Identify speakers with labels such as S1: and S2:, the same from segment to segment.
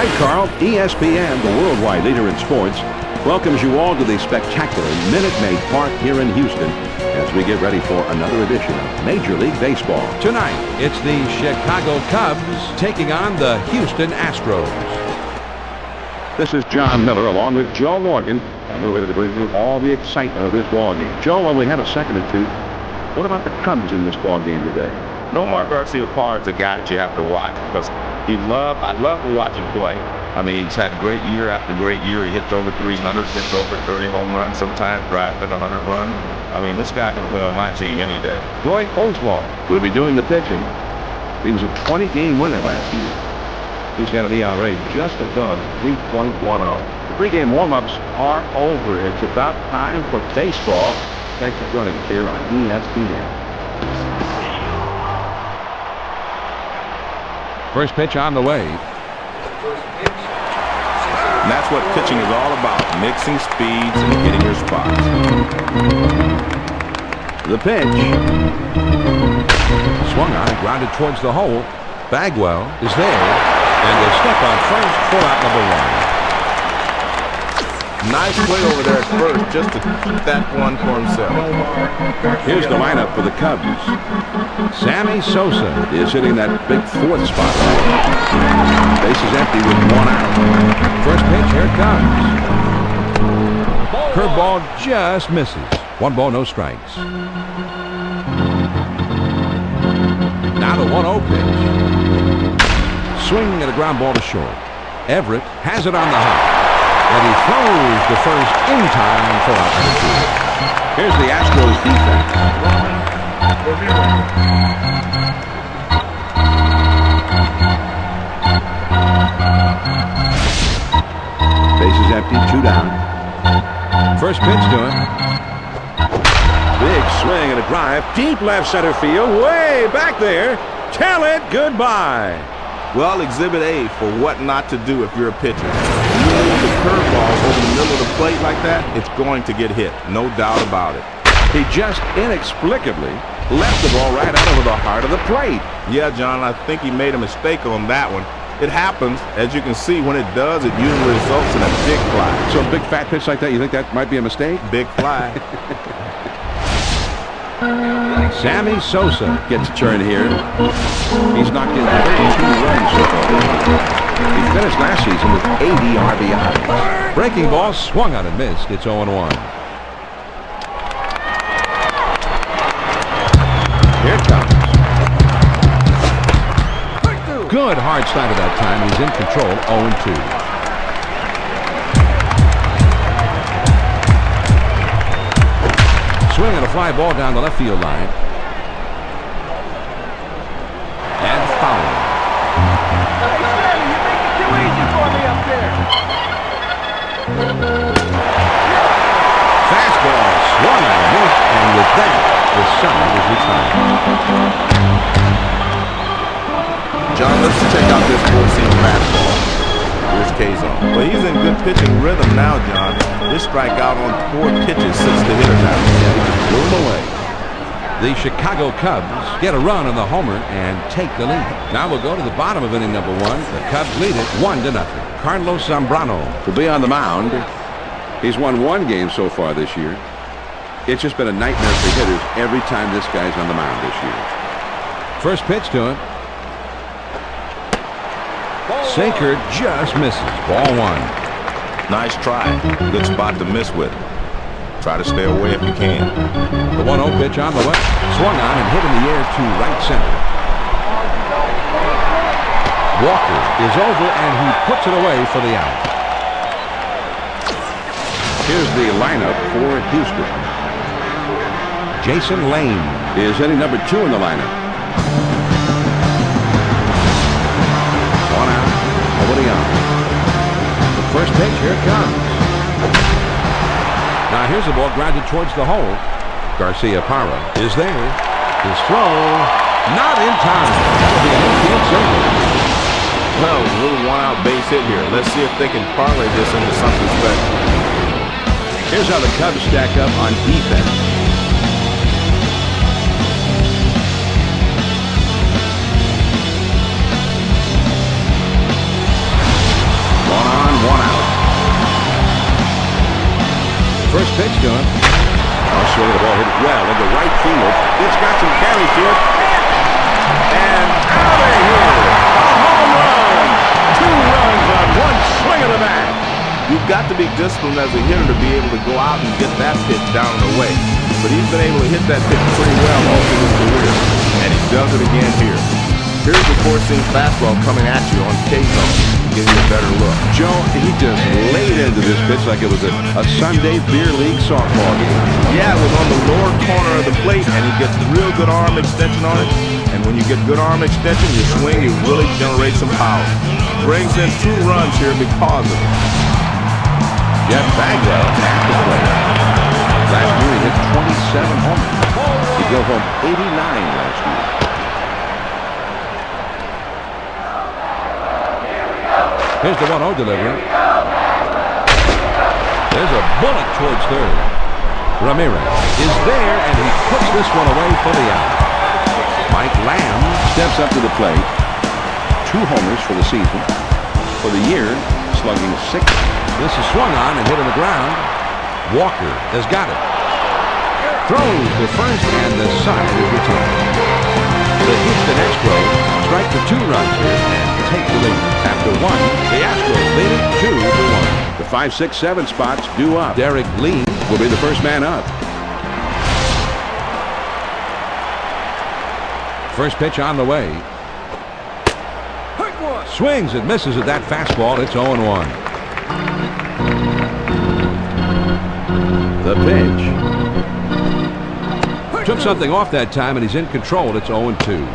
S1: right, Carl. ESPN, the worldwide leader in sports, welcomes you all to the spectacular Minute Maid Park here in Houston as we get ready for another edition of Major League Baseball.
S2: Tonight, it's the Chicago Cubs taking on the Houston Astros.
S1: This is John Miller along with Joe Morgan. We're ready to bring you all the excitement of this ball game. Joe, while we have a second or two, what about the Cubs in this ball game today?
S3: Nomar Garcia-Parr's a guy that you have to watch because I love to watch him play. I mean, he's had great year after great year. He hits over 300, hits over 30 home runs, sometimes driving 100 runs. I mean, this guy can play on my team any day.
S1: Roy Oswalt will be doing the pitching. He was a 20-game winner last year. He's got an ERA just above 3.10. The pregame warm-ups are over. It's about time for baseball. Thanks for joining us here on ESPN.
S2: First pitch on the way.
S4: And that's what pitching is all about, mixing speeds and hitting your spots.
S1: The pitch.
S2: Swung on and grounded towards the hole. Bagwell is there, and they step on first for out number one.
S4: Nice play over there at first, just to keep that one for himself.
S1: Here's the lineup for the Cubs. Sammy Sosa is hitting that big fourth spot. Base is empty with one out.
S2: First pitch, here it comes. Curveball just misses. 1 ball, no strikes. Now the 1-0 pitch. Swing and a ground ball to short. Everett has it on the hop. And he throws the first in time for out number two.
S1: Here's the Astros defense. Base is empty, 2 down.
S2: First pitch to him.
S1: Big swing and a drive. Deep left center field. Way back there. Tell it goodbye.
S4: Well, Exhibit A for what not to do if you're a pitcher. When you move the curveball over the middle of the plate like that, it's going to get hit. No doubt about it.
S1: He just inexplicably left the ball right out of the heart of the plate.
S4: Yeah, John, I think he made a mistake on that one. It happens. As you can see, when it does, it usually results in a big fly.
S1: So a big fat pitch like that, you think that might be a mistake?
S4: Big fly.
S1: Sammy Sosa gets a turn here. He's knocked in 32 runs so far. He finished last season with 80 RBIs.
S2: Breaking ball swung on and missed. It's 0-1.
S1: Here it comes.
S2: Good hard slide at that time. He's in control. 0-2. Swing and a fly ball down the left field line. And foul. Fastball swung on and missed, and with that, the side is retired.
S4: John, let's check out this four-seam fastball. Here's K-Zone. Well, he's in good pitching rhythm now, John. This strikeout on 4 pitches sits the hitter down.
S1: Blew him away.
S2: The Chicago Cubs get a run on the homer and take the lead. Now we'll go to the bottom of inning number 1. The Cubs lead it 1-0. Carlos Zambrano
S1: will be on the mound. He's won 1 game so far this year. It's just been a nightmare for hitters every time this guy's on the mound this year.
S2: First pitch to him. Sinker just misses. Ball 1.
S4: Nice try. Good spot to miss with. Try to stay away if you can.
S2: The 1-0 pitch on the way. Swung on and hit in the air to right center. Walker is over and he puts it away for the out.
S1: Here's the lineup for Houston.
S2: Jason Lane
S1: is hitting number 2 in the lineup.
S2: 1 out. Nobody on. The first pitch, here it comes. Now here's the ball grounded towards the hole. Garcia-Parra is there. His throw, not in time. That'll be an infield single.
S4: Well, a little 1-out base hit here. Let's see if they can parlay this into something special.
S1: Here's how the Cubs stack up on defense.
S2: well into right field. It's got some carry to it. And out of here. A home run. 2 runs on one swing of the bat.
S4: You've got to be disciplined as a hitter to be able to go out and get that pitch down and away. But he's been able to hit that pitch pretty well all through his career. And he does it again here. Here's the four-seam fastball coming at you on K-zone. Give you a better look.
S2: Joe, he just laid into this pitch like it was a Sunday beer league softball game.
S4: Yeah, it was on the lower corner of the plate, and he gets real good arm extension on it. And when you get good arm extension, you swing, you really generate some power. Brings in 2 runs here because of it.
S2: Jeff Bagwell at the plate. Last year he hit 27 homers. He drove home 89 last year. Here's the 1-0 delivery. There's a bullet towards third. Ramirez is there, and he puts this one away for the out. Mike Lamb steps up to the plate. 2 homers for the season. For the year, slugging 6. This is swung on and hit on the ground. Walker has got it. Throws to first, and the side is retired. The Houston Astros strike for 2 runs here and take the lead. After 1, the Astros lead it 2-1. The 5, 6, 7 spots due up. Derek Lee will be the first man up. First pitch on the way. Swings and misses at that fastball. It's 0-1. The pitch. Took something off that time, and he's in control. It's 0-2.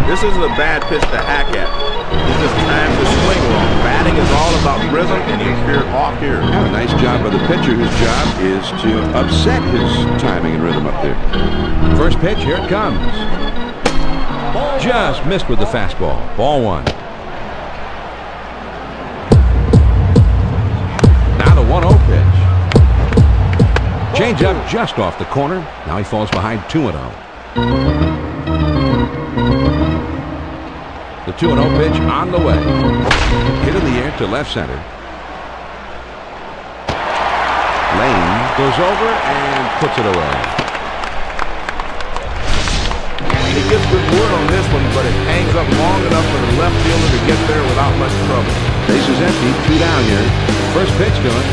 S4: This isn't a bad pitch to hack at. He just times the swing wrong. Batting is all about rhythm, and he appeared off here.
S2: Yeah, a nice job by the pitcher, whose job is to upset his timing and rhythm up there. First pitch, here it comes. Just missed with the fastball. Ball 1. Now the 1-0 pitch. Change up just off the corner. Now he falls behind 2-0. The 2-0 pitch on the way. Hit in the air to left center. Lane goes over and puts it away.
S4: He gets good wood on this one, but it hangs up long enough for the left fielder to get there without much trouble.
S2: Base is empty, 2 down here. First pitch to him.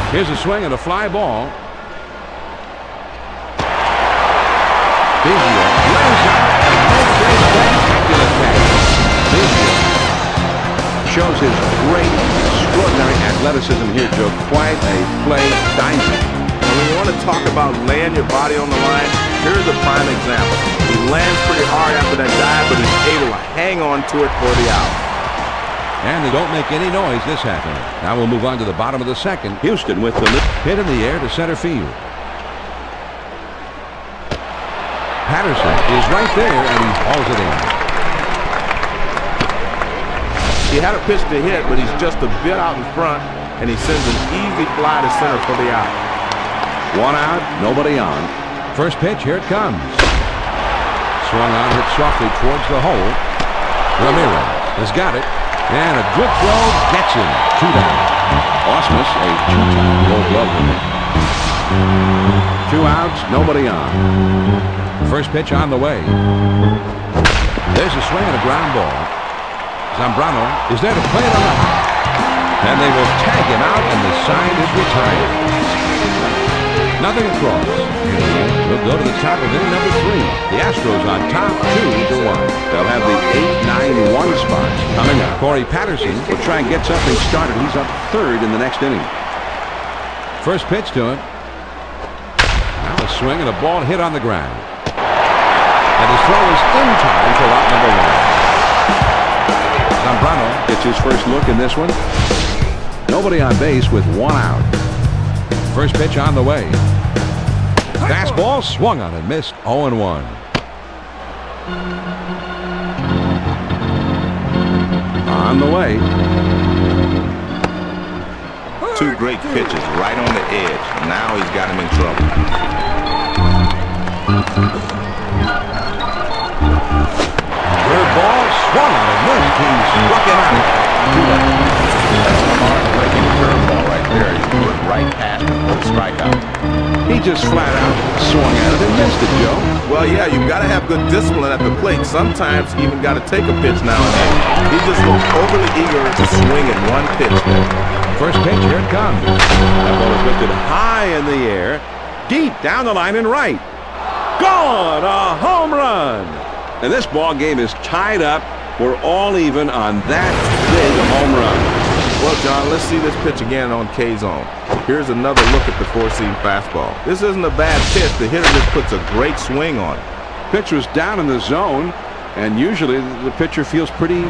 S2: Here's a swing and a fly ball. Biggio lays out and makes a spectacular catch. Biggio shows his great, extraordinary athleticism here, Joe. Quite a play diamond.
S4: And when you want to talk about laying your body on the line, here's a prime example. He lands pretty hard after that dive, but he's able to hang on to it for the out.
S2: And they don't make any noise this happening. Now we'll move on to the bottom of the second. Houston with the hit in the air to center field. Patterson is right there, and he hauls it in.
S4: He had a pitch to hit, but he's just a bit out in front, and he sends an easy fly to center for the out.
S2: 1 out, nobody on. First pitch, here it comes. Swung on, hit softly towards the hole. Ramirez has got it, and a good throw gets him. 2 down. Osmus, a 2-time Gold Glove winner. 2 outs, nobody on. First pitch on the way. There's a swing and a ground ball. Zambrano is there to play it on the hop. And they will tag him out, and the sign is retired. Nothing across. We'll go to the top of inning number 3. The Astros on top 2-1. They'll have the 8-9-1 spots coming up. Corey Patterson will try and get something started. He's up 3rd in the next inning. First pitch to him. Now a swing and a ball hit on the ground. And his throw is in time for out number 1. Zambrano gets his first look in this one. Nobody on base with 1 out. First pitch on the way. Fastball swung on and missed. 0-1. On the way.
S4: 2 great pitches right on the edge. Now he's got him in trouble.
S2: swung on and missed. He struck him out.
S3: That's a hard-breaking curveball right there. He threw it right past him for a strikeout.
S2: He just flat out swung at it and missed it, Joe.
S4: Well, yeah, you've got to have good discipline at the plate. Sometimes you even got to take a pitch now and then. He just looked overly eager to swing at one pitch there.
S2: First pitch, here it comes. That ball is lifted high in the air, deep down the line and right. Gone! A home run! And this ball game is tied up. We're all even on that big home run.
S4: Well, John, let's see this pitch again on K-Zone. Here's another look at the four-seam fastball. This isn't a bad pitch. The hitter just puts a great swing on it.
S2: Pitch was down in the zone, and usually the pitcher feels pretty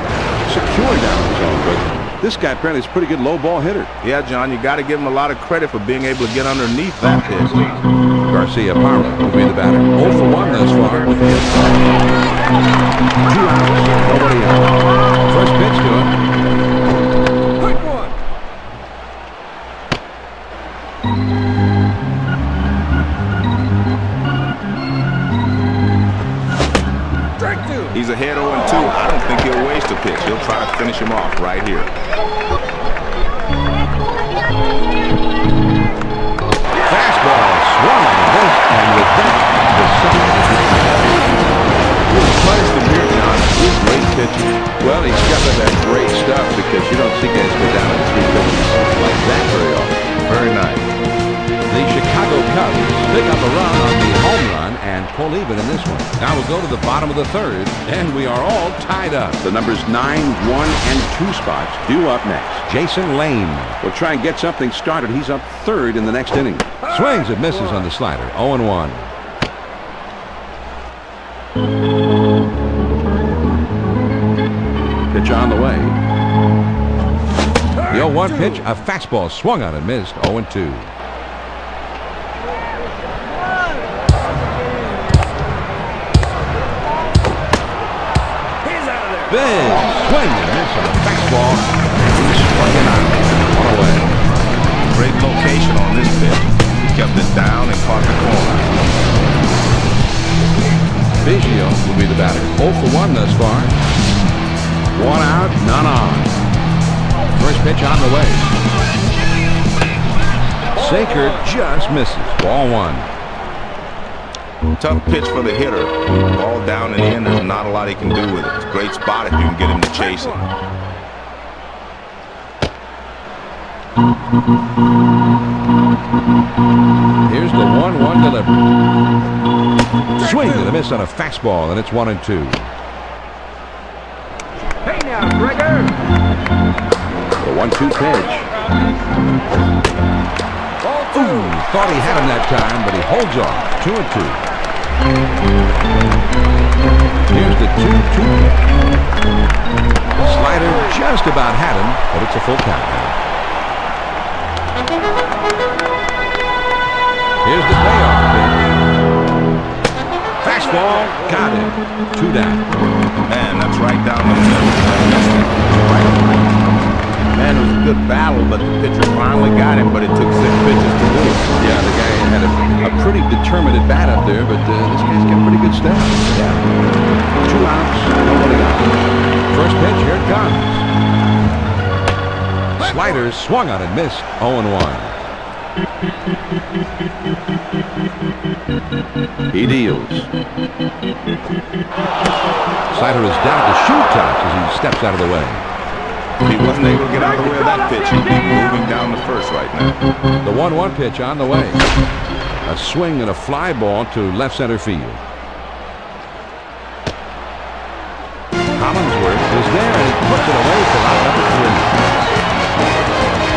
S2: secure down in the zone, but this guy apparently is a pretty good low ball hitter.
S4: Yeah, John, you got to give him a lot of credit for being able to get underneath that pitch.
S2: Garcia Parra will be the batter. 0 for 1 thus far. 2 outs, nobody out. First pitch to him.
S4: He's ahead 0-2. I don't think he'll waste a pitch. He'll try to finish him off right here.
S2: Fastball swung and with that, the second
S4: Plays the here, John. He's great pitching.
S2: well, he's got that great stuff because you don't see guys go down in 3 pitches like that very often.
S4: Very nice.
S2: The Chicago Cubs pick up a run on the home run and pull even in this one. Now we'll go to the bottom of the third, and we are all tied up. The numbers 9, 1, and 2 spots due up next. Jason Lane will try and get something started. He's up third in the next inning. Swings and misses on the slider. 0-1. Pitch on the way. The 0-1 pitch, a fastball swung on and missed. 0-2. Big swing and miss on a fastball. He struck him out. 1 away.
S4: Great location on this pitch. He kept it down and caught the corner.
S2: Biggio will be the batter. 0 for 1 thus far. 1 out, none on. First pitch on the way. Sinker just misses. Ball 1.
S4: Tough pitch for the hitter. Ball down and in. There's not a lot he can do with it. It's a great spot if you can get him to chase it.
S2: Here's the 1-1 delivery. Swing and a miss on a fastball, and it's 1-2.
S5: Hey now, Gregor!
S2: The 1-2 pitch. Ooh, thought he had him that time, but he holds off. 2-2. Here's the 2-2. Slider just about had him, but it's a full count now. Here's the payoff pitch. Fastball, got him. 2 down.
S4: Man, that's right down the middle. Man, it was a good battle, but the pitcher finally got him, but it took 6 pitches to do it.
S2: Yeah, the guy had a pretty determined at bat up there, but this guy's got pretty good stuff. Yeah. 2 outs, nobody out. First pitch, here it comes. Slider swung on and missed. 0-1. He deals. Slider is down to shoe tops as he steps out of the way.
S4: If he wasn't able to get out of the way of that pitch, he'd be moving down the first right now.
S2: The 1-1 pitch on the way. A swing and a fly ball to left center field. Collinsworth is there and he puts it away for out number 3.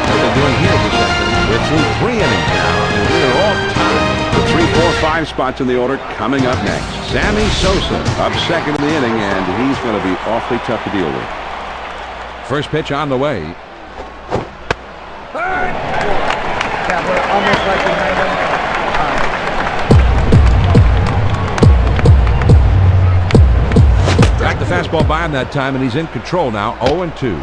S2: What they're doing here this second. We're through 3 innings now, and we're all tied. The 3, 4, 5 spots in the order coming up next. Sammy Sosa up second in the inning, and he's going to be awfully tough to deal with. First pitch on the way.
S5: Yeah, we're almost like behind them.
S2: Back the fastball by him that time, and he's in control now. 0-2.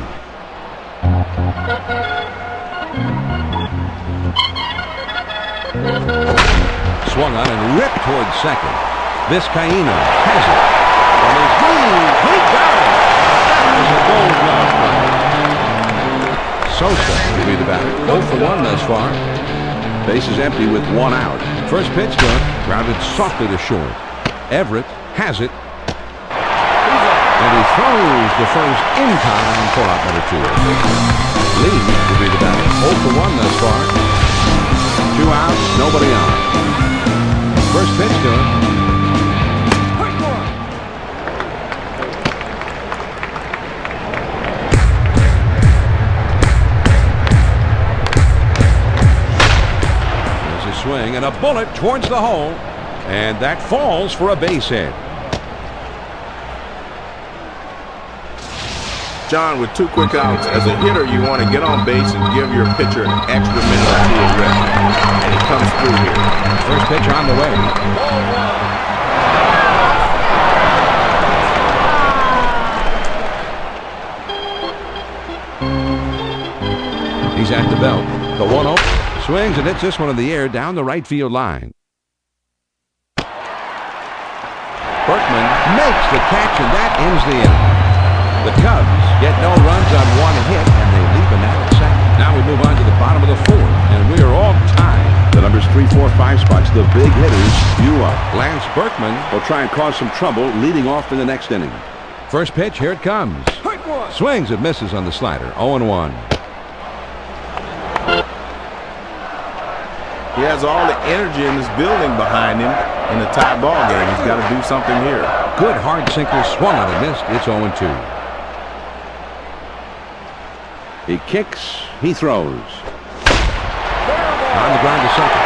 S2: Swung on and ripped towards second. Vizcaíno has it. And he's he got it. is a gold glove play. Sosa will be the batter. 0 for 1 thus far. Base is empty with 1 out. First pitch to him, grounded softly to short. Everett has it. And he throws the first in time for out number 2. Lee will be the batter. 0 for 1 thus far. 2 outs, nobody on. First pitch to him. There's a swing and a bullet towards the hole. And that falls for a base hit.
S4: John, with 2 quick outs, as a hitter, you want to get on base and give your pitcher an extra minute or 2 of rest. And he comes through here.
S2: First pitch on the way. He's at the belt. The 1-0 swings and hits this one in the air down the right field line. Berkman makes the catch, and that ends the inning. The Cubs get no runs on 1 hit, and they leave a man at second. Now we move on to the bottom of the 4th, and we are all tied.
S1: The numbers 3, 4, 5 spots, the big hitters, you up.
S2: Lance Berkman
S1: Will try and cause some trouble leading off in the next inning.
S2: first pitch, here it comes. Swings and misses on the slider. 0-1.
S4: He has all the energy in this building behind him in a tie ball game. He's got to do something here.
S2: Good hard sinker swung on and missed. It's 0-2.
S1: He kicks, he throws.
S2: On the ground to second.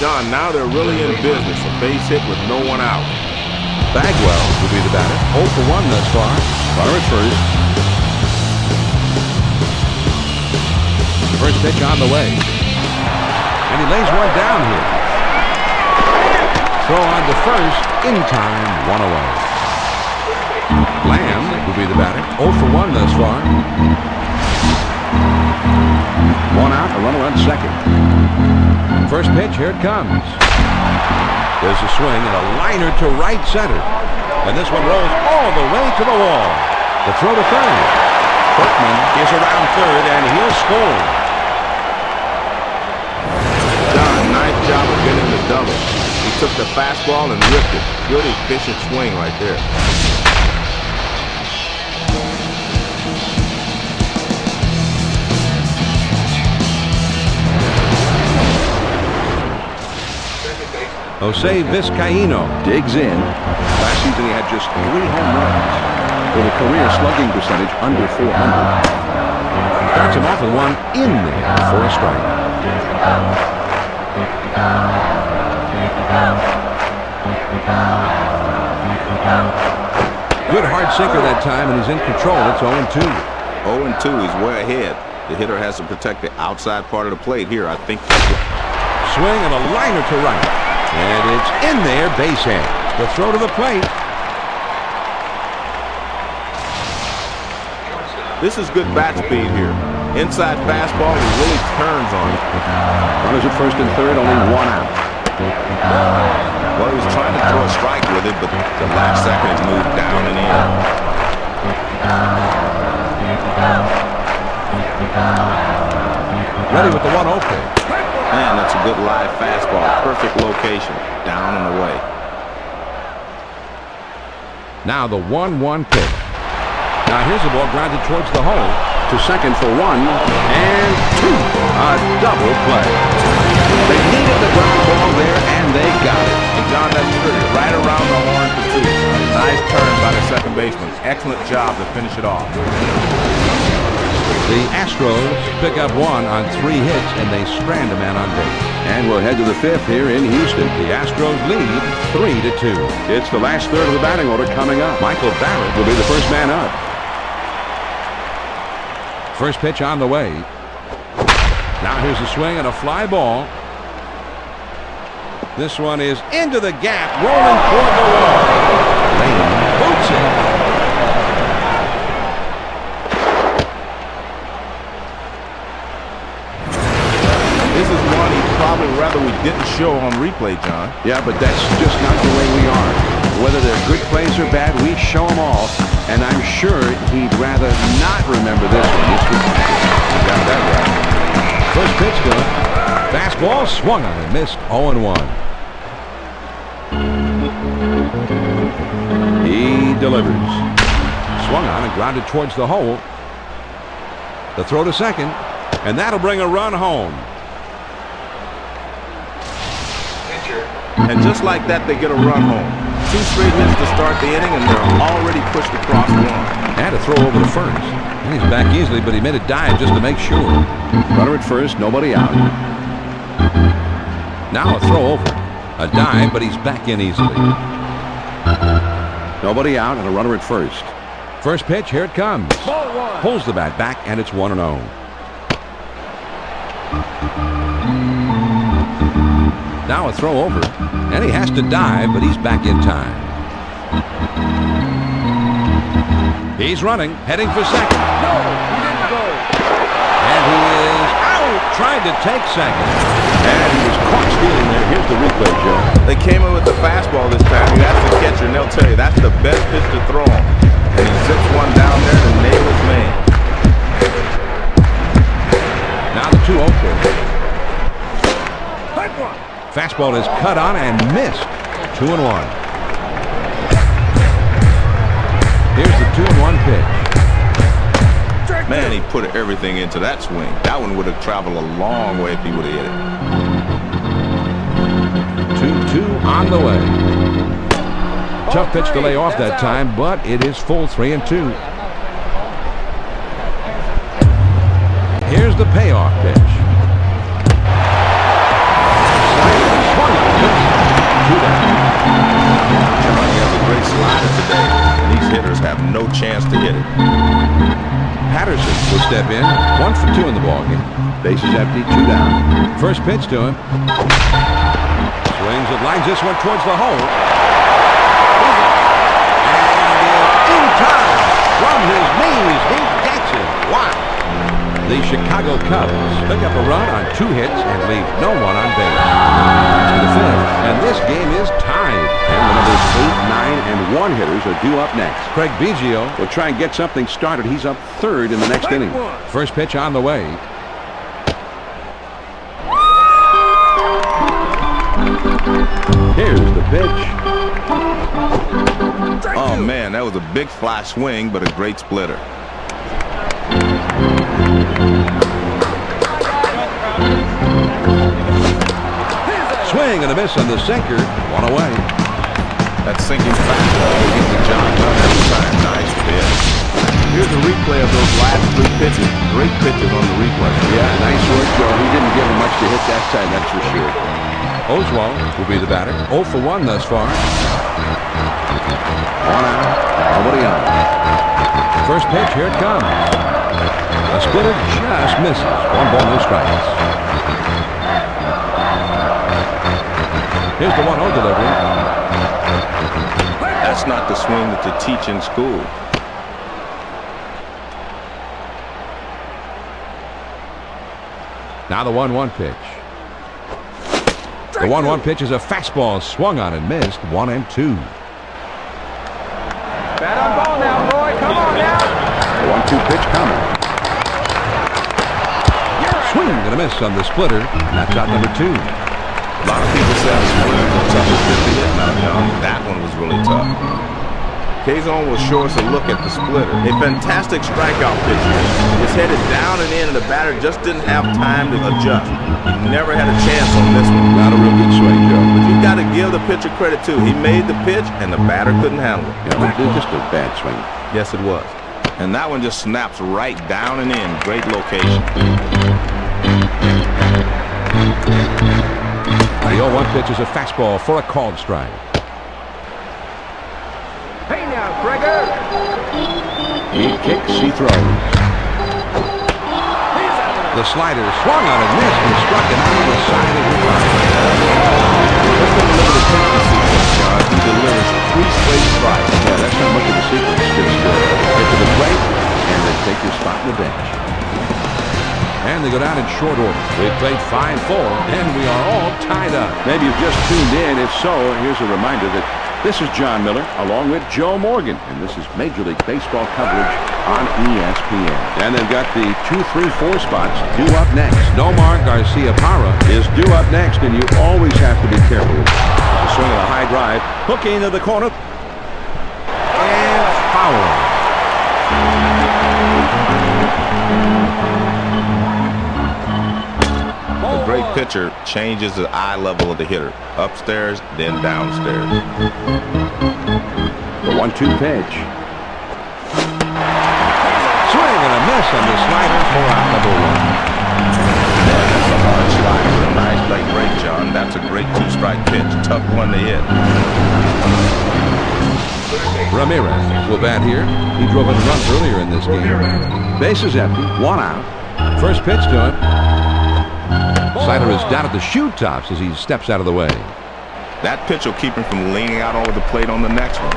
S4: John, now they're really in business. A base hit with no one out.
S2: Bagwell will be the batter. 0 for 1 thus far.
S1: Runner at first.
S2: First pitch on the way. And he lays one down here. Throw on to first. In time. 1 away. Lamb will be the batter. 0 for 1 thus far.
S1: 1 out, a runner on second.
S2: First pitch. Here it comes. There's a swing and a liner to right center. And this one rolls all the way to the wall. The throw to third. Berkman is around third, and he'll score.
S4: John, nice job of getting the double. He took the fastball and ripped it. Good, efficient swing right there.
S2: Jose Vizcaíno
S1: Digs in. Last season he had just 3 home runs with a career slugging percentage under 400.
S2: starts him off with one in there for a strike. Good hard sinker that time, and he's in control. It's 0-2.
S4: 0-2, he's way ahead. The hitter has to protect the outside part of the plate here. I think
S2: Swing and a liner to right. And it's in there, base hit. The throw to the plate.
S4: this is good bat speed here. Inside fastball, he really turns on it.
S1: Runners at first and third, only 1 out.
S4: Well, he was trying to throw a strike with it, but the last second it moved down and in.
S2: Ready with the 1-0 pitch.
S4: Man, that's a good live fastball. Perfect location. Down and away.
S2: Now the 1-1 pitch. Now here's the ball grounded towards the hole.
S1: To second for 1 and 2. A double play. They needed the ground ball there, and they got it.
S4: And John, that's pretty. Right around the horn for 2. Nice turn by the second baseman. Excellent job to finish it off.
S2: The Astros pick up 1 on 3 hits, and they strand a man on base.
S1: And we'll head to the 5th here in Houston.
S2: The Astros lead 3-2.
S1: It's the last third of the batting order coming up.
S2: Michael Barrett
S1: Will be the first man up.
S2: First pitch on the way. Now here's a swing and a fly ball. This one is into the gap, rolling toward the wall. Lane boots it.
S4: This is one he'd probably rather we didn't show on replay, John.
S2: Yeah, but that's just not the way we are. Whether they're good plays or bad, we show them all. And I'm sure he'd rather not remember this one. You got that right. First pitch to him. Fastball swung on and missed. 0-1. He delivers. Swung on and grounded towards the hole. The throw to second. And that'll bring a run home.
S4: And just like that, they get a run home. 2 straight hits to start the inning, and they're already pushed across one.
S2: Had to throw over to first. And he's back easily, but he made a dive just to make sure. Runner at first, nobody out. Now a throw over. A dive, but he's back in easily. Nobody out and a runner at first. First pitch, here it comes. Pulls the bat back, and it's 1-0. Now a throw over, and he has to dive, but he's back in time. He's running, heading for second.
S5: No, he didn't go.
S2: And he is out, trying to take second. And he was caught stealing there. Here's the replay, Joe.
S4: They came in with the fastball this time. You ask the catcher, and they'll tell you that's the best pitch to throw him. And he zips one down there to nail his man.
S2: Now the 2-0 pitch. Fastball is cut on and missed. 2-1. Here's the 2-1 pitch.
S4: Man, he put everything into that swing. That one would have traveled a long way if he would have hit it.
S2: 2-2 on the way. Tough pitch to lay off that time, but it is full 3-2. Here's the payoff pitch.
S4: He has a great slider today, and these hitters have no chance to hit it.
S2: Patterson will step in. 1 for 2 in the ballgame. Bases empty, 2 down. First pitch to him. Swings it, lines this one towards the hole. And in time from his knees, he gets it. Wow. The Chicago Cubs pick up a run on 2 hits and leave no one on base. To the 5th, and this game is tied. And the numbers 8, 9, and 1 hitters are due up next. Craig Biggio will try and get something started. He's up 3rd in the next inning. First pitch on the way. Here's the pitch.
S4: Oh, man, that was a big fly swing, but a great splitter.
S2: Swing and a miss on the sinker. 1 away.
S4: That sinking fastball will get the job done every time. Nice pitch. Here's a replay of those last 3 pitches. Great pitches on the replay.
S2: Yeah, nice work, Joe. He didn't give him much to hit that time, that's for sure. Oswald will be the batter. 0 for 1 thus far. 1 out. Nobody on. First pitch, here it comes. A splitter just misses. 1 ball, no strikes. Here's the 1-0 delivery.
S4: That's not the swing that they teach in school.
S2: Now the 1-1 pitch. The 1-1 pitch is a fastball swung on and missed. 1-2.
S5: Bat on ball now, Roy. Come on now.
S2: The 1-2 pitch coming. Swing and a miss on the splitter. And that's out number 2.
S4: A lot of people say that's one of the toughest pitch to hit. Now, that one was really tough. Kazon will show us a look at the splitter. A fantastic strikeout pitch. It's headed down and in, and the batter just didn't have time to adjust. He never had a chance on this one.
S2: Not a real good swing, Joe.
S4: But you got to give the pitcher credit, too. He made the pitch, and the batter couldn't handle it.
S2: Yeah, it was just a bad swing.
S4: Yes, it was. And that one just snaps right down and in. Great location.
S2: The 0-1 pitch is a fastball for a called strike.
S5: Hey now, Gregor.
S2: He kicks, he throws. The slider swung on and missed and struck him out the side of the line.
S4: Let's take a look at the pitching sequence, John. He delivers 3 straight strikes.
S2: Yeah, that's not much of a sequence. Just get to the plate and then take your spot in the bench. And they go down in short order. We played 5-4, and we are all tied up.
S1: Maybe you've just tuned in. If so, here's a reminder that this is John Miller along with Joe Morgan, and this is Major League Baseball coverage on ESPN. And they've got the 2, 3, 4 spots due up next.
S2: Nomar Garcia-Parra
S1: Is due up next, and you always have to be careful. A swing of a high drive, hooking into the corner.
S2: and foul.
S4: A great pitcher changes the eye level of the hitter. Upstairs, then downstairs.
S1: The 1-2 pitch.
S2: Swing and a miss on the slider for out number 1.
S4: That's a hard slider. Nice leg break, John. That's a great 2-strike pitch. Tough one to hit.
S2: Ramirez will bat here. He drove in runs earlier in this game.
S1: Bases empty, 1 out.
S2: First pitch to him. Slider is down at the shoe tops as he steps out of the way.
S4: That pitch will keep him from leaning out over the plate on the next one.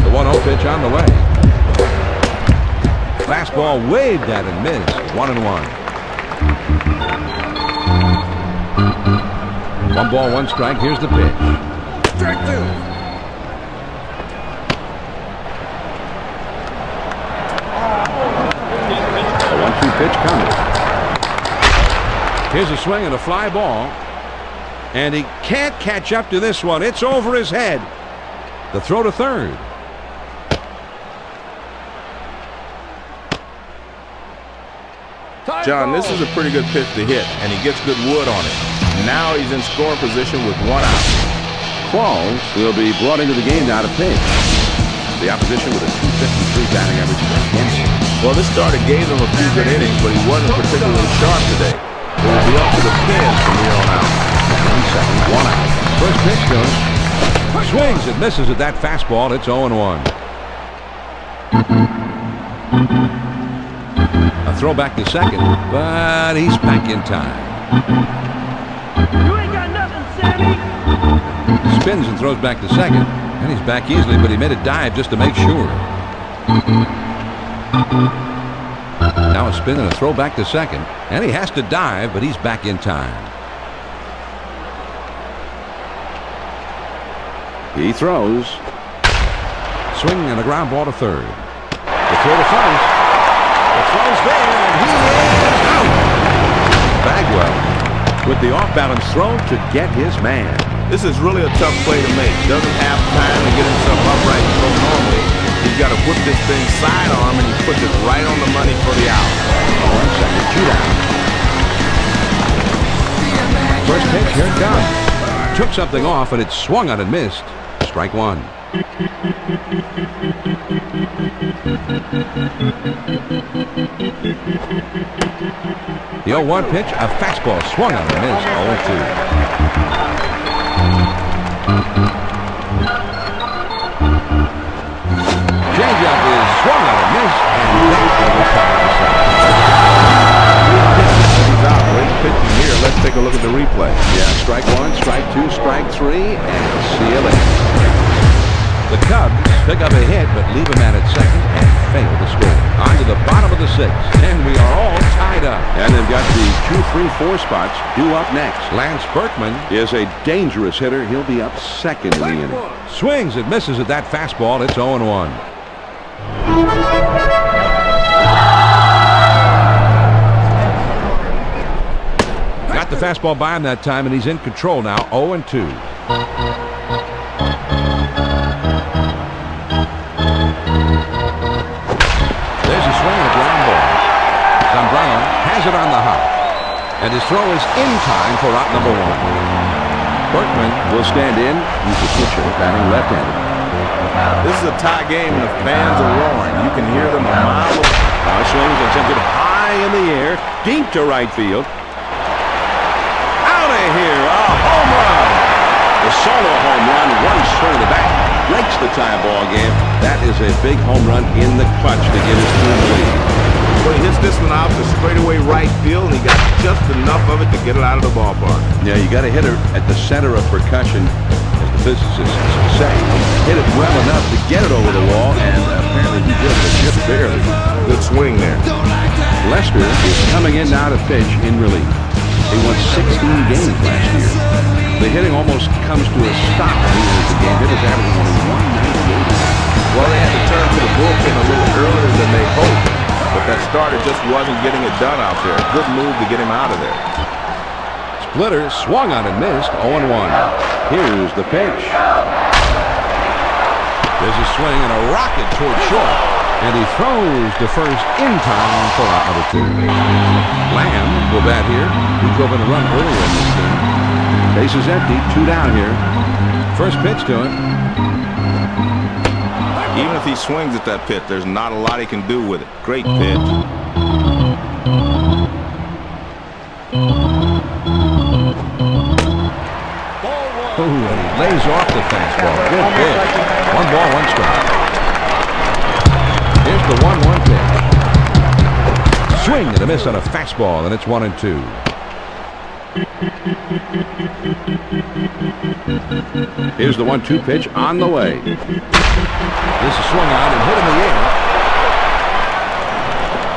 S2: The 1-0 pitch on the way. Fastball waved at and missed. 1-1. 1 ball, 1 strike. Here's the pitch. Strike 2.
S1: The 1-2 pitch coming.
S2: Here's a swing and a fly ball. And he can't catch up to this one. It's over his head. The throw to third.
S4: John, this is a pretty good pitch to hit, and he gets good wood on it. Now he's in scoring position with 1 out.
S1: Qualls will be brought into the game now to pitch. The opposition with a .253 batting average against him.
S4: Well, this starter gave him a few good innings, but he wasn't particularly sharp today. It will be up to the pen from here on out.
S1: 1 second, 1 out.
S2: First pitch to him. Swings and misses at that fastball. It's 0-1. A throw back to second, but he's back in time.
S5: You ain't got nothing, Sammy.
S2: Spins and throws back to second, and he's back easily, but he made a dive just to make sure. Now a spin and a throw back to second, and he has to dive, but he's back in time.
S1: He throws.
S2: Swing and a ground ball to third. The throw to first. The throw's there, and he is out.
S1: Bagwell with the off-balance throw to get his man.
S4: This is really a tough play to make. Doesn't have time to get himself upright so normally. He's got to whip this thing sidearm, and he puts it right on the money for the out.
S1: 1 second, 2 down.
S2: First pitch, here it comes. Took something off, and it swung on and missed. Strike 1. The 0-1 pitch, a fastball swung on and missed. 0-2. Changeup is swung on and missed, and that will tie the second.
S4: He's out. Great pitching here. Let's take a look at the replay.
S1: Yeah, strike 1, strike 2, strike 3, and see you later.
S2: The Cubs pick up a hit, but leave him at second and fail to score. On to the bottom of the 6th, and we are all tied up.
S1: And they've got the 2, 3, 4 spots due up next.
S2: Lance Berkman
S1: Is a dangerous hitter. He'll be up second in the inning.
S2: swings and misses at that fastball. It's 0-1. Got the fastball by him that time, and he's in control now. 0-2. There's a swing and a ground ball. Zambrano has it on the hop, and his throw is in time for out number 1.
S1: Berkman will stand in. He's a pitcher batting left-handed.
S4: This is a tie game, and the fans are roaring. You can hear them a mile away.
S1: Swings and sends it high in the air, deep to right field. Out of here, a home run. The solo home run, 1 swing of the bat, breaks the tie ball game. That is a big home run in the clutch to give his team the lead.
S4: Well, he hits this one out to straightaway right field, and he got just enough of it to get it out of the ballpark.
S1: Yeah, you got to hit it at the center of percussion, as the physicists say. Hit it well enough to get it over the wall, and apparently he did, but just barely.
S4: Good swing there.
S2: Lester is coming in now to pitch in relief. He won 16 games last year. The hitting almost comes to a stop at the end of the game. It was averaging only 198.
S4: Well, they had to turn to the bullpen a little earlier than they hoped, but that starter just wasn't getting it done out there. Good move to get him out of there.
S2: Splitter swung on and missed. 0-1. Here's the pitch. There's a swing and a rocket toward short. And he throws to first in time for out number 2. Lamb will bat here. He drove in a run earlier in this game. Base is empty. 2 down here. First pitch to him.
S4: Even if he swings at that pitch, there's not a lot he can do with it. Great pitch.
S2: Ooh, and he lays off the fastball. Good pitch. 1 ball, 1 strike. Here's the 1-1 pitch. Swing and a miss on a fastball, and it's 1-2. Here's the 1-2 pitch on the way. This is swung out and hit in the air.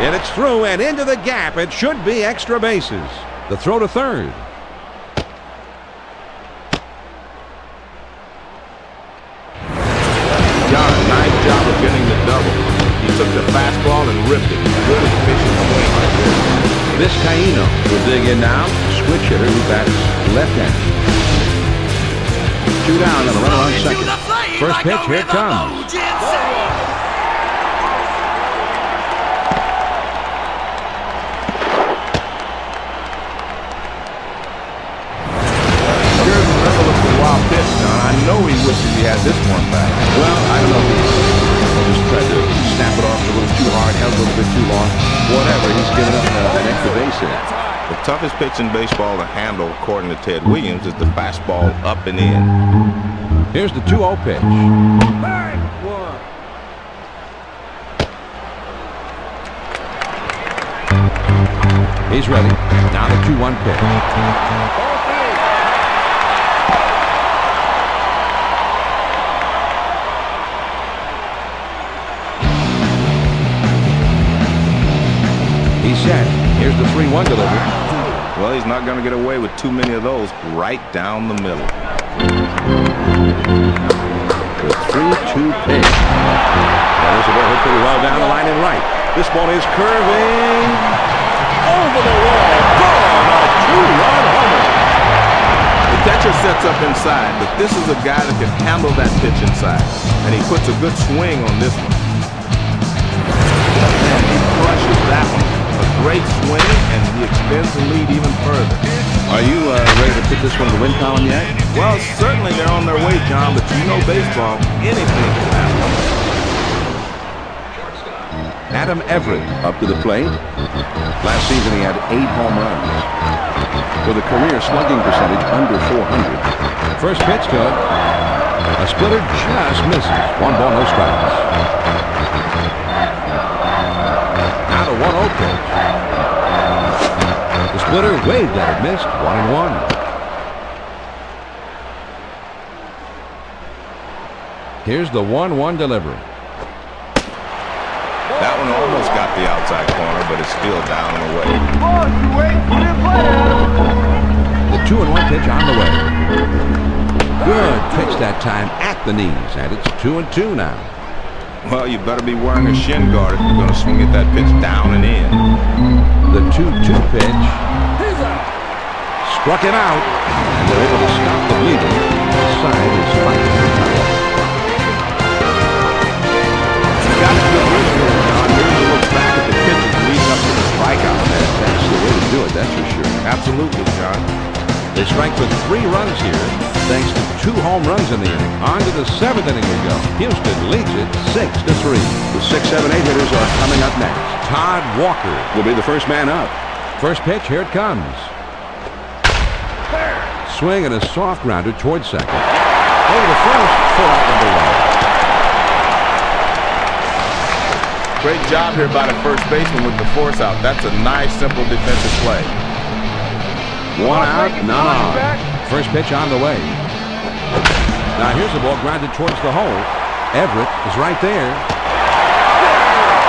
S2: And it's through and into the gap. It should be extra bases. The throw to third.
S4: John, nice job of getting the double. He took the fastball and ripped it. Good efficient swing right there.
S2: Vizcaíno will dig in now. Switch hitter who bats left-handed. 2 down and a runner on second. First pitch, here it comes.
S4: Here's another looking wild pitch, John. I know he wishes he had this one back.
S2: Well, I don't know if he just tried to snap it off a little too hard, held a little bit too long. Whatever, he's given up an extra base hit.
S4: The toughest pitch in baseball to handle, according to Ted Williams, is the fastball up and in.
S2: Here's the 2-0 pitch. He's ready. Now the 2-1 pitch. He's set. Here's the 3-1 delivery.
S4: Well, he's not going to get away with too many of those right down the middle.
S2: The 3-2 pitch. That is a ball hit pretty well down the line and right. This ball is curving over the wall. Gone! A 2-run homer.
S4: The catcher sets up inside, but this is a guy that can handle that pitch inside. And he puts a good swing on this one. And he crushes that one. A great swing, and he extends the lead even further.
S2: Are you ready to put this one in the win column yet?
S4: Well, certainly they're on their way, John, but you know baseball, anything can happen.
S2: Adam Everett up to the plate. Last season he had 8 home runs with a career slugging percentage under 400. First pitch to it. A splitter just misses. 1 ball, no strikes. Now the 1-0 pitch. The splitter waved at it, missed. 1-1. Here's the 1-1 delivery.
S4: That one almost got the outside corner, but it's still down and away.
S2: The 2-1 pitch on the way. Good pitch that time at the knees, and it's 2-2 now.
S4: Well, you better be wearing a shin guard if you're going to swing at that pitch down and in.
S2: The 2-2 pitch struck him out, and they're able to stop the bleeding. The side is fighting for time.
S4: Got a good wrist there, John. Here's a look back at the pitches leading up to the strikeout.
S2: That's the way to do it, that's for sure.
S4: Absolutely, John.
S2: They strike with 3 runs here, thanks to 2 home runs in the inning. On to the 7th inning we go. Houston leads it 6-3. The 6, 7, 8 hitters are coming up next. Todd Walker will be the first man up. First pitch, here it comes. Swing and a soft grounder towards second. Over to first for out number 1.
S4: Great job here by the first baseman with the force out. That's a nice, simple defensive play.
S2: 1 out, none on. First pitch on the way. Now here's the ball grounded towards the hole. Everett is right there.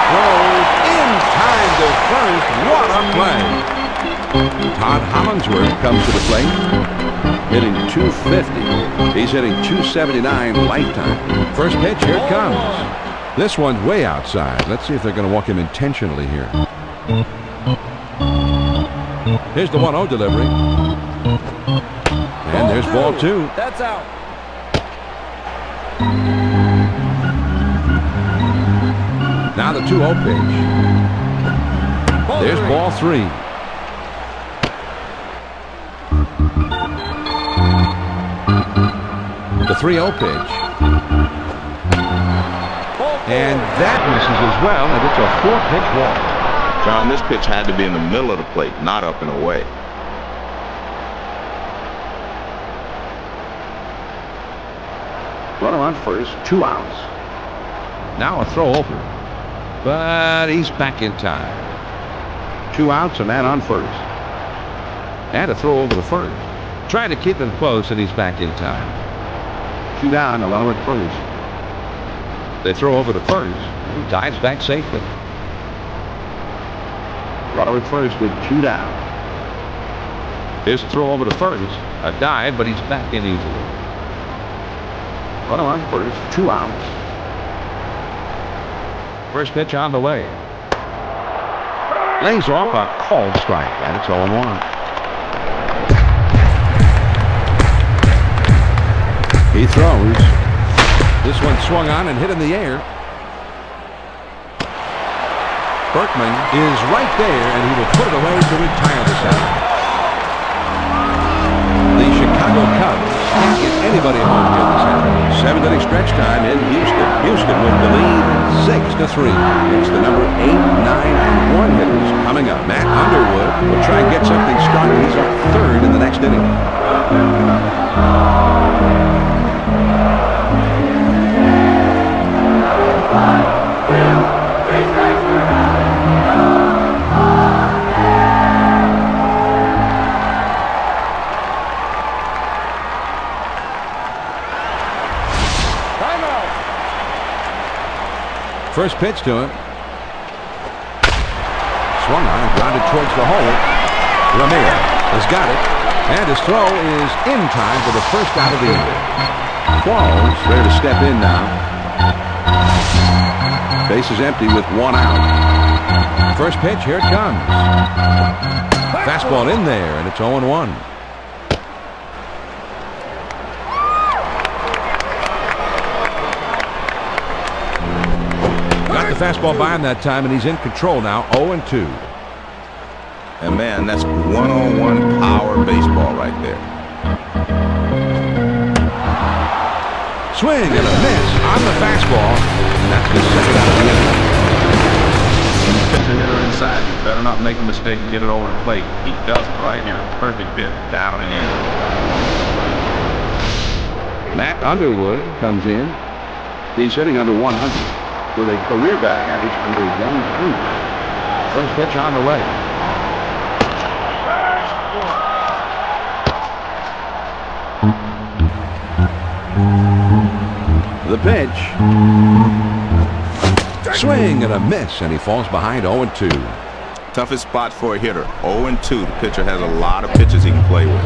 S2: Throws in time to first. What a play. Todd Hollingsworth comes to the plate, hitting .250. He's hitting .279 lifetime. First pitch, here it comes. This one's way outside. Let's see if they're going to walk him intentionally here. Here's the 1-0 delivery. And there's ball 2.
S5: That's out.
S2: Now the 2-0 pitch. There's ball 3. The 3-0 pitch. And that misses as well, and it's a 4-pitch walk.
S4: John, this pitch had to be in the middle of the plate, not up and away.
S1: Runner on first, 2 outs.
S2: Now a throw over. But he's back in time.
S1: 2 outs, a man on first.
S2: And a throw over the first. Trying to keep them close, and he's back in time.
S1: 2 down, a runner at first.
S2: They throw over the first. He dives back safely.
S1: Runner at first with 2 down.
S2: Here's a throw over the first. A dive, but he's back in easily.
S1: Runner on first, 2 outs.
S2: First pitch on the way. Lays off a called strike, and it's 0-1. He throws. This one swung on and hit in the air. Berkman is right there, and he will put it away to retire the side. The Chicago Cubs can't get anybody home here this afternoon. 7th-inning stretch time in Houston. Houston with the lead 6-3. It's the number 8, 9, and 1 hitters coming up. Matt Underwood will try and get something started. He's up 3rd in the next inning. First pitch to him. Swung on and grounded towards the hole. Ramirez has got it. And his throw is in time for the first out of the inning. Qualls ready to step in now. Base is empty with 1 out. First pitch, here it comes. Fastball in there, and it's 0-1. Got the fastball by him that time, and he's in control now, 0-2.
S4: And man, that's one-on-one power baseball right there.
S2: Swing and a miss on the fastball. And that's the second out of the inning.
S3: When you pitch a hitter inside, you better not make a mistake and get it over the plate. He does it right here. Perfect pitch, down and in.
S1: Matt Underwood comes in. He's hitting under 100 with a career batting average under 100.
S2: First pitch on the way. The pitch. Swing and a miss, and he falls behind 0-2.
S4: Toughest spot for a hitter, 0-2. The pitcher has a lot of pitches he can play with.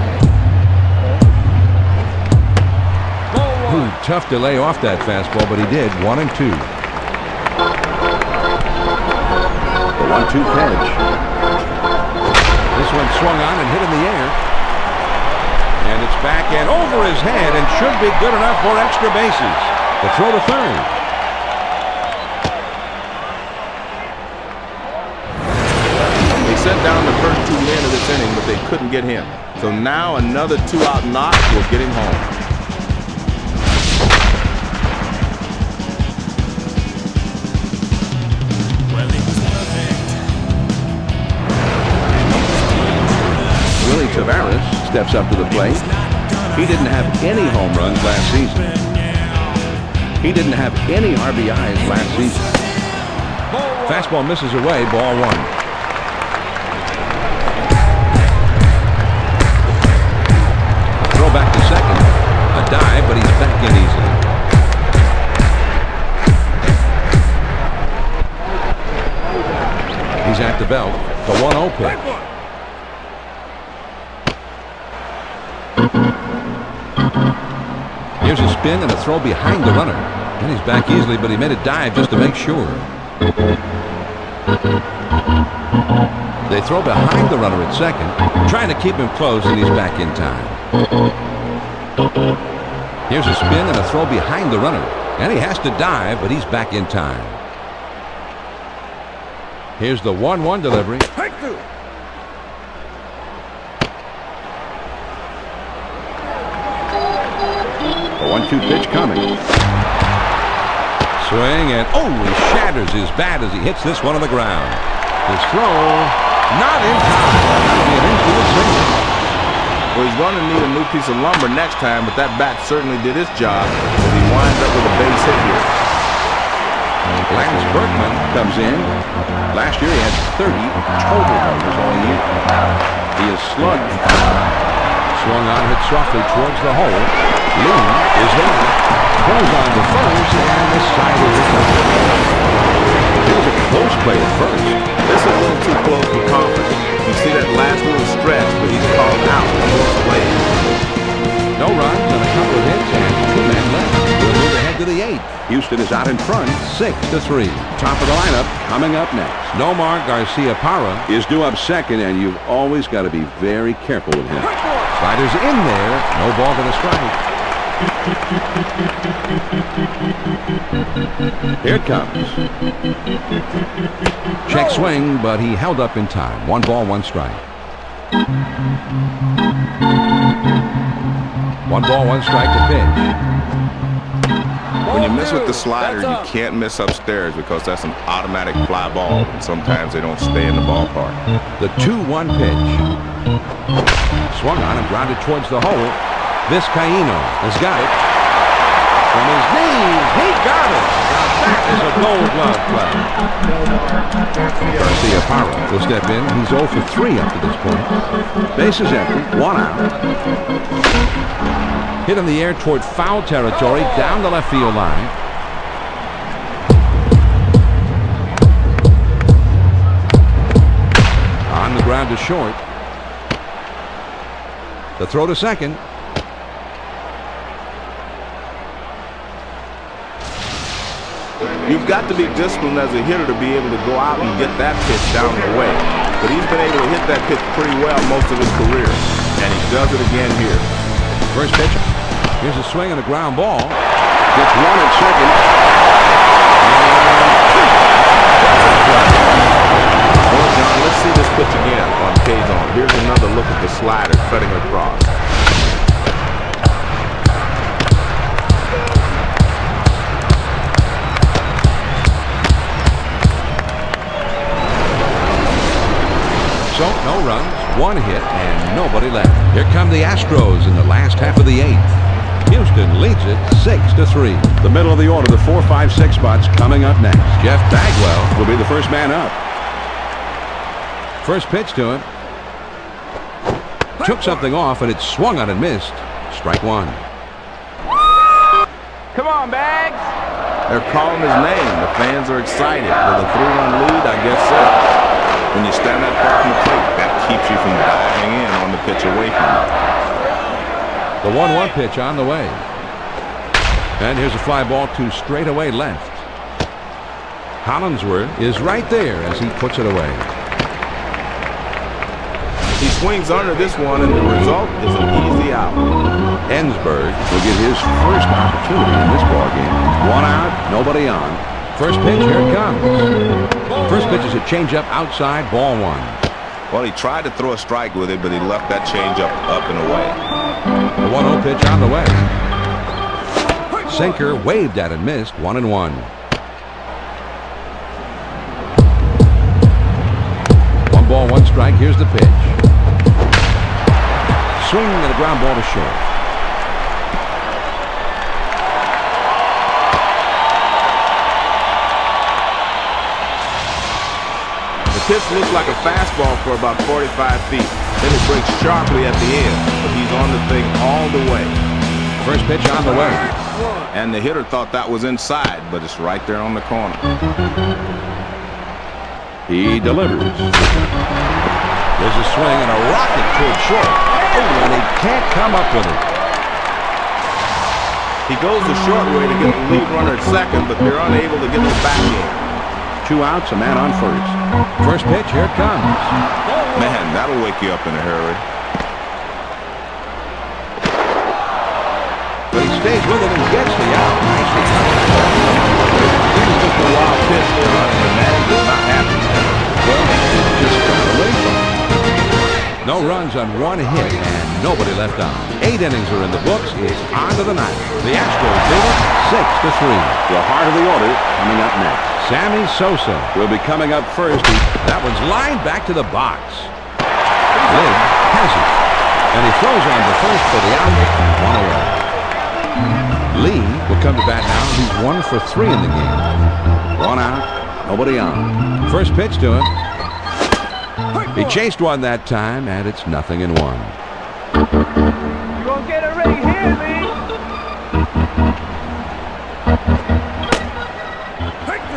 S2: Ooh, tough to lay off that fastball, but he did. 1-2. The 1-2 pitch. This one swung on and hit in the air. And it's back and over his head and should be good enough for extra bases. The throw to third.
S4: They set down the first 2 men of this inning, but they couldn't get him. So now another 2-out knock will get him home.
S2: Willie Tavares steps up to the plate. He didn't have any home runs last season. He didn't have any RBIs last season. Fastball misses away, ball 1. Throw back to second. A dive, but he's back in easily. He's at the belt. The 1-0 pitch. Here's a spin and a throw behind the runner. And he's back easily, but he made a dive just to make sure. They throw behind the runner at second, trying to keep him close, and he's back in time. Here's a spin and a throw behind the runner. And he has to dive, but he's back in time. Here's the 1-1 delivery.
S5: Take two.
S2: The 1-2 pitch coming. Swing and he shatters his bat as he hits this one on the ground. His throw not in time. That'll be an infield single.
S4: Well, he's going to need a new piece of lumber next time, but that bat certainly did its job as he winds up with a base hit here.
S2: Lance Berkman comes in. Last year he had 30 total homers all year. He is slugged. Swung on, hit softly towards the hole. Lee is there. Goes on to first, and the side is recovered. It was a close play at first.
S4: This is a little too close for comfort. You see that last little stretch, but he's called out on those plays.
S2: No runs and a couple of hits, and 2 men left. We'll move ahead to the 8th. Houston is out in front, 6-3. Top of the lineup coming up next. Nomar Garcia-Parra is due up second, and you've always got to be very careful with him. Slider's in there. No ball to the strike. Here it comes. Check swing, but he held up in time. 1 ball, 1 strike. 1 ball, 1 strike to pitch.
S4: When you miss with the slider, you can't miss upstairs because that's an automatic fly ball. Sometimes they don't stay in the ballpark.
S2: The 2-1 pitch. Swung on and grounded towards the hole. Vizcaíno has got it. From his knees, he got it. Now that is a gold glove play. Garcia-Parra will step in. He's 0 for 3 up to this point. Base is empty. 1 out. Hit in the air toward foul territory, down the left field line. On the ground to short. The throw to second.
S4: You've got to be disciplined as a hitter to be able to go out and get that pitch down and away. But he's been able to hit that pitch pretty well most of his career. And he does it again here.
S2: First pitch. Here's a swing and a ground ball. Gets 1 at second.
S4: Well, John, let's see this pitch again on K-Zone. Here's another look at the slider cutting across.
S2: So, no runs, 1 hit, and nobody left. Here come the Astros in the last half of the 8th. Houston leads it 6-3. The middle of the order, the 4, 5, 6 spots coming up next. Jeff Bagwell will be the first man up. First pitch to him. Took something off, and it swung on and missed. Strike 1.
S5: Come on, Bags.
S4: They're calling his name. The fans are excited. With a 3-run lead, I guess so. When you stand that far from the plate, that keeps you from diving in on the pitch away from you.
S2: The 1-1 pitch on the way. And here's a fly ball to straightaway left. Hollingsworth is right there as he puts it away.
S4: He swings under this one, and the result is an easy out.
S2: Ensberg will get his first opportunity in this ballgame. 1 out, nobody on. First pitch, here it comes. First pitch is a changeup outside, ball 1.
S4: Well, he tried to throw a strike with it, but he left that changeup up and away.
S2: The 1-0 pitch on the way. Sinker waved at and missed. 1-1. 1 ball, 1 strike. Here's the pitch. Swing and a ground ball to short.
S4: The pitch looks like a fastball for about 45 feet. Then it breaks sharply at the end, but he's on the thing all the way.
S2: First pitch on the way.
S4: And the hitter thought that was inside, but it's right there on the corner.
S2: He delivers. There's a swing and a rocket toward short. Oh, and he can't come up with it.
S4: He goes the short way to get the lead runner at second, but they're unable to get him back in.
S1: 2 outs, a man on first.
S2: First pitch, here it comes.
S4: Man, that'll wake you up in a hurry.
S2: But he stays with it and gets the out. Nicely done.
S4: This is just a wild pitch there, and man is not happy.
S1: Well, it just got away from him.
S2: No runs on 1 hit and nobody left on. 8 innings are in the books. It's on to the 9th. The Astros lead it 6-3.
S1: The heart of the order coming up next.
S2: Sammy Sosa
S1: Will be coming up first.
S2: That one's lined back to the box. Lid has it. And he throws on to first for the out. 1 away. Lee will come to bat now. He's 1 for 3 in the game.
S1: 1 out, nobody on.
S2: First pitch to him. He chased one that time, and it's 0-1.
S5: You gonna get it right here, Lee.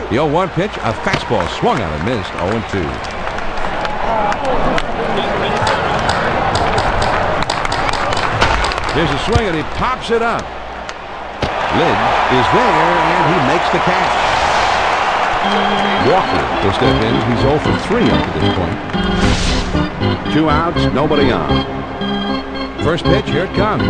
S2: The 0-1 pitch, a fastball swung on and missed. 0-2. There's a swing, and he pops it up. Lid is there, and he makes the catch. Walker will step in. He's 0 for 3 up to this point.
S1: 2 outs, nobody on.
S2: First pitch, here it comes.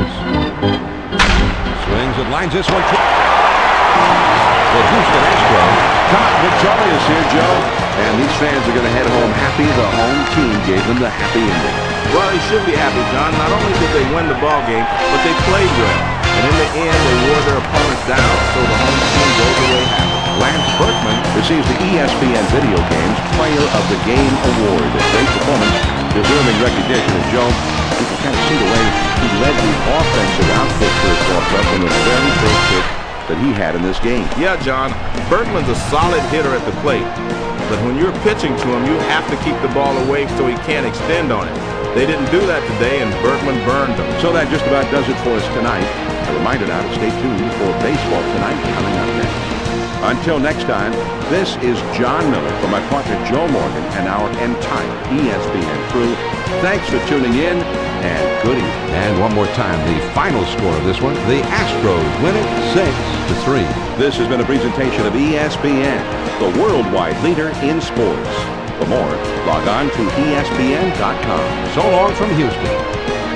S2: Swings and lines this one. The Houston Astros
S1: Come out victorious here, Joe. And these fans are going to head home happy. The home team gave them the happy ending.
S4: Well, he should be happy, John. Not only did they win the ball game, but they played well. And in the end, they wore their opponents down, so the home team goes away happy.
S1: Lance Berkman receives the ESPN Video Games Player of the Game Award. A great performance, deserving recognition. And Joe, you can kind of see the way he led the offensive outfit for his ball club in the very first pitch that he had in this game.
S4: Yeah, John, Berkman's a solid hitter at the plate. But when you're pitching to him, you have to keep the ball away so he can't extend on it. They didn't do that today, and Berkman burned them.
S1: So that just about does it for us tonight. A reminder now to stay tuned for baseball tonight coming up next. Until next time, this is John Miller for my partner Joe Morgan and our entire ESPN crew. Thanks for tuning in, and good evening.
S2: And one more time, the final score of this one, the Astros win it 6-3.
S1: This has been a presentation of ESPN, the worldwide leader in sports. For more, log on to ESPN.com.
S2: So long from Houston.